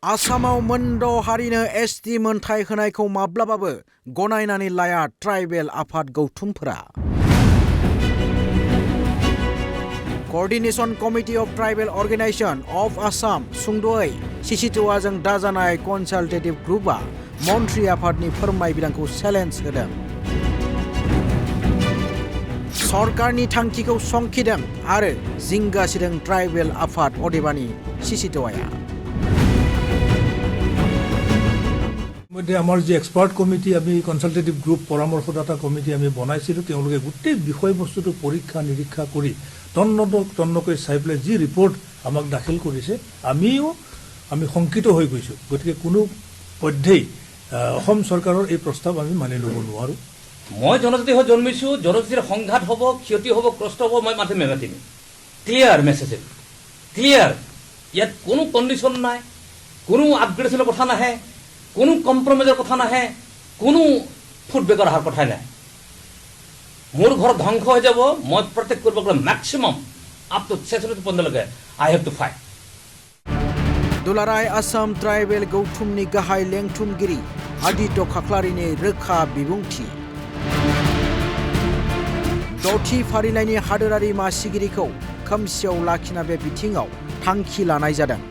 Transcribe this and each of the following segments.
आसामाव मोनद' हारिनो एसटि मोनथाय होनायखौ माब्लाबाबो गनायनानै लाया ट्राइबेल आफाद गौथुमफोरा। Coordination committee of tribal organisation of Assam सुंद'यै Cctoaयजों दाजानाय कनसाल्टेटिभ ग्रुपआ मन्थ्रि आफादनि फोरमायबिलांखौ चेलेन्ज होदों। सरकारनि थांखिखौ संखिदों आरो जिंगासिदों ट्राइबेल आफाद अदेबानि Cctoaयआ। মধ্যে আমাৰ যে এক্সপাৰ্ট কমিটি আমি কনসালটেটিভ গ্ৰুপ পৰামৰ্শদাতা কমিটি আমি বনাইছিলোঁ তেওঁলোকে গোটেই বিষয়বস্তুটো পৰীক্ষা নিৰীক্ষা কৰি তন্নকৈ চাই পেলাই যি ৰিপৰ্ট আমাক দাখিল কৰিছে আমি শংকিত হৈ গৈছোঁ। গতিকে কোনো পধ্যেই অসম চৰকাৰৰ এই প্ৰস্তাৱ আমি মানি ল'ব নোৱাৰোঁ। মই জনজাতি হৈ জন্মিছোঁ, জনজাতিৰ সংঘাত হ'ব, ক্ষতি হ'ব, কষ্ট হ'ব, মই মাথে মেগাতিম। Clear message, clear. ইয়াত কোনো কণ্ডিশ্যন নাই, কোনো আপগ্ৰেডেশ্যনৰ কথা নাহে, কোনো কম্প্ৰমাইজৰ কথা নাহে, কোনো ফুটবেকৰ অহাৰ কথাই নাই। মোৰ ঘৰ ধ্বংস হৈ যাব, মই প্ৰটেক্ট কৰিব গ'লে মেক্সিমাম আপ টু 6 পইণ্টলৈকে আই হেভ টু ফাইট। दुलाराय आसाम ट्राइबेल गौथुमनि गाहाय लेंथुमगिरि आदित्य खाख्लारिनि रोखा बिबुंथि। द'थि फारिलाइनि हादोरारि मासिगिरिखौ खोमसियाव लाखिना बे बिथिङाव थांखि लानाय जादों।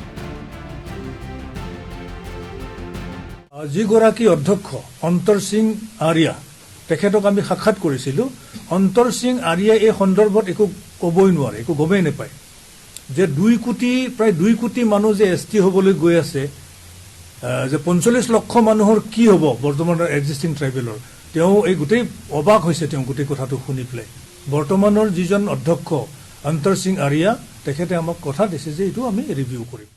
যিগৰাকী অধ্যক্ষ অন্তৰ সিং আৰিয়া তেখেতক আমি সাক্ষাৎ কৰিছিলোঁ। অন্তৰ সিং আৰিয়াই এই সন্দৰ্ভত একো ক'বই নোৱাৰে, একো গমেই নাপায় যে প্ৰায় 2 কোটি মানুহ যে এছটি হ'বলৈ গৈ আছে, যে 45 লক্ষ মানুহৰ কি হ'ব বৰ্তমানৰ এক্সিষ্টিং ট্ৰাইবেলৰ। তেওঁ এই গোটেই অবাক হৈছে, তেওঁ গোটেই কথাটো শুনি পেলাই। বৰ্তমানৰ যিজন অধ্যক্ষ অন্তৰ সিং আৰিয়া তেখেতে আমাক কথা দিছে যে এইটো আমি ৰিভিউ কৰিম।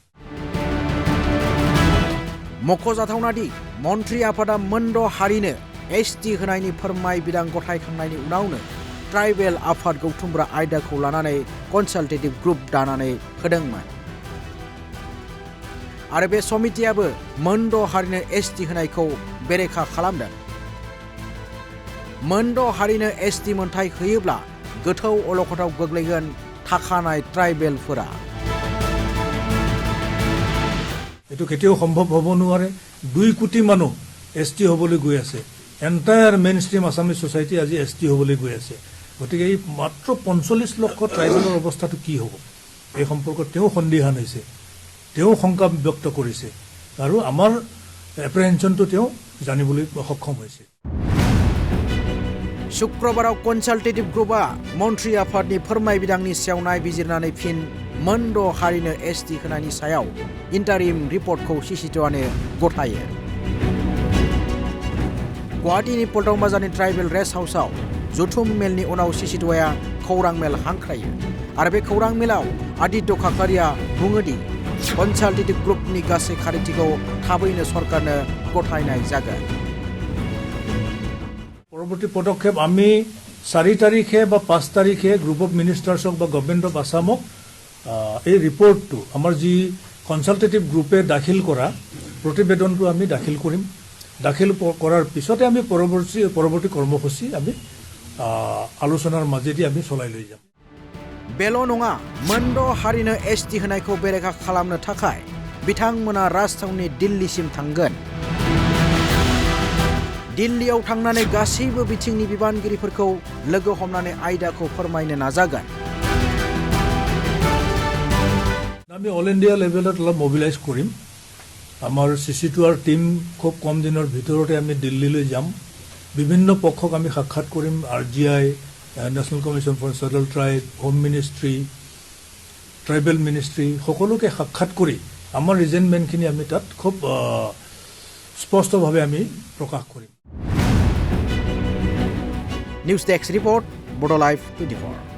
मख'जाथावनादि मन्थ्रि आफादा मोनद' हारिनो एसटि होनायनि फोरमायबिलां गथायखांनायनि उनावनो ट्राइबेल आफाद गौथुमफोरा आयदाखौ लानानै कनसाल्टेटिभ ग्रुप दानानै होदोंमोन आरो बे समितियाबो मोनद' हारिनो एसटि होनायखौ बेरेखा खालामदों। मोनद' हारिनो एसटि मोनथाय होयोब्ला गोथौ अलखदाव गोग्लैगोन थाखानाय ट्राइबेलफोरा। এইটো কেতিয়াও সম্ভৱ হ'ব নোৱাৰে। 2 কোটি মানুহ এছটি হ'বলৈ গৈ আছে। Entire main stream Assamese society আজি এছটি হ'বলৈ গৈ আছে। গতিকে এই মাত্ৰ 45 লক্ষ ট্ৰাইবেলৰ অৱস্থাটো কি হ'ব, এই সম্পৰ্কত তেওঁ সন্দিহান হৈছে, তেওঁ শংকা ব্যক্ত কৰিছে আৰু আমাৰ এপ্ৰিহেনশ্যনটো তেওঁ জানিবলৈ সক্ষম হৈছে। शुक्रबाराव कनसाल्टेटिभ ग्रुपआ मन्थ्रि आफादनि फोरमायबिलांनि सायाव नायबिजिरनानै फिन मोनद' हारिनो एसटि होनायनि सायाव इन्टारिम रिपर्टखौ Cctoaयनो गथायो। गुवाहाटीनि पल्टन बाजारनि ट्राइबेल रेस्ट हाउसआव जथुम मेलनि उनाव Cctoaयआ खौरां मेल हांख्रायो आरो बे खौरां मेलाव आदित्य खाख्लारिया बुङोदि कनसाल्टेटिभ ग्रुपनि गासै खारिथिखौ थाबैनो सरकारनो गथायनाय जागोन। পৰৱৰ্তী পদক্ষেপ আমি 4 তাৰিখে বা 5 তাৰিখে গ্ৰুপ অফ মিনিষ্টাৰ্ছক বা গভৰ্ণমেণ্ট অফ আছামক এই ৰিপৰ্টটো আমাৰ যি কনসালটেটিভ গ্ৰুপে দাখিল কৰা প্ৰতিবেদনটো আমি দাখিল কৰিম। দাখিল কৰাৰ পিছতে আমি পৰৱৰ্তী কৰ্মসূচী আমি আলোচনাৰ মাজেদি আমি চলাই লৈ যাম। बेल' नङा, मोनद' हारिनो एसटि होनायखौ बेरेखा खालामनो थाखाय बिथांमोना राजथावनि दिल्लीसिम थांगोन। दिल्लीयाव थांनानै गासैबो बिथिंनि बिबानगिरिफोरखौ लोगो हमनानै आयदाखौ फोरमायनो नाजागोन। আমি অল ইণ্ডিয়া লেভেলত অলপ মবিলাইজ কৰিম। আমাৰ Cctoaৰ টিম খুব কম দিনৰ ভিতৰতে আমি দিল্লীলৈ যাম। বিভিন্ন পক্ষক আমি সাক্ষাৎ কৰিম। RGI, national commission for schedule tribe, home ministry, tribal ministry সকলোকে সাক্ষাৎ কৰি আমাৰ ৰিজেণ্টমেণ্টখিনি আমি তাত খুব স্পষ্টভাৱে আমি প্ৰকাশ কৰিম। News desk report, Boro live 24।